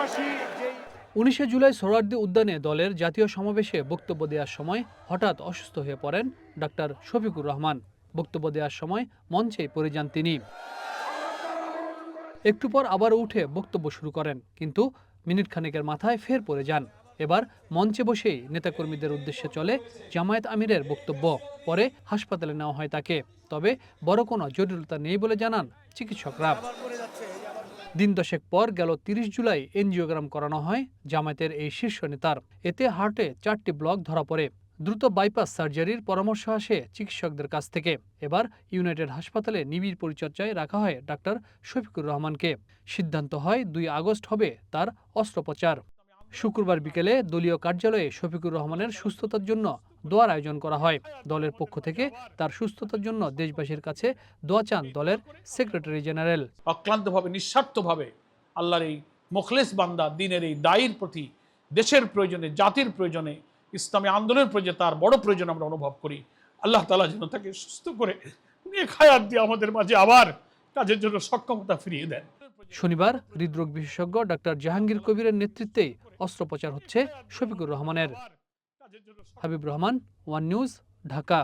19শে জুলাই সোহরাওয়ার্দী উদ্যানে দলের জাতীয় সমাবেশে বক্তব্য দেওয়ার সময় হঠাৎ অসুস্থ হয়ে পড়েন ডাক্তার শফিকুর রহমান। বক্তব্য দেওয়ার সময় মঞ্চেই পড়ে যান তিনি। একটু পর আবারও উঠে বক্তব্য শুরু করেন, কিন্তু মিনিট খানেকের মাথায় ফের পড়ে যান। এবার মঞ্চে বসেই নেতাকর্মীদের উদ্দেশ্যে চলে জামায়াত আমিরের বক্তব্য। পরে হাসপাতালে নেওয়া হয় তাকে, তবে বড় কোনো জটিলতা নেই বলে জানান চিকিৎসকরা। দিন দশেক পর গেল 30 জুলাই এনজিওগ্রাম করানো হয় জামায়াতের এই শীর্ষ নেতার। এতে হার্টে 4টি ব্লক ধরা পড়ে। দ্রুত বাইপাস সার্জারির পরামর্শ আসে চিকিৎসকদের কাছ থেকে। এবার ইউনাইটেড হাসপাতালে নিবিড় পরিচর্যায় রাখা হয় ডাক্তার শফিকুর রহমানকে। সিদ্ধান্ত হয় 2 আগস্ট হবে তার অস্ত্রোপচার। শুক্রবার বিকেলে দলীয় কার্যালয়ে শফিকুর রহমানের সুস্থতার জন্য দোয়ার আয়োজন করা হয়। দলের পক্ষ থেকে তার সুস্থতার জন্য দেশবাসীর কাছে দোয়া চান দলের সেক্রেটারি জেনারেল। অক্লান্তভাবে নিঃস্বার্থভাবে আল্লাহর এই মুখলেস বান্দা দিনের এই দায়ীর প্রতি দেশের প্রয়োজনে, জাতির প্রয়োজনে, ইসলামী আন্দোলনের প্রয়োজনে, তার বড় প্রয়োজন আমরা অনুভব করি। আল্লাহ তাআলা যেন তাকে সুস্থ করে নেক হায়াত দিয়ে আমাদের মাঝে আবার কাজের জন্য সক্ষমতা ফিরিয়ে দেন। শনিবার হৃদরোগ বিশেষজ্ঞ ডাক্তার জাহাঙ্গীর কবিরের নেতৃত্বে অস্ত্রোপচার হচ্ছে শফিকুর রহমানের। Habib Rahman, one news, Dhaka.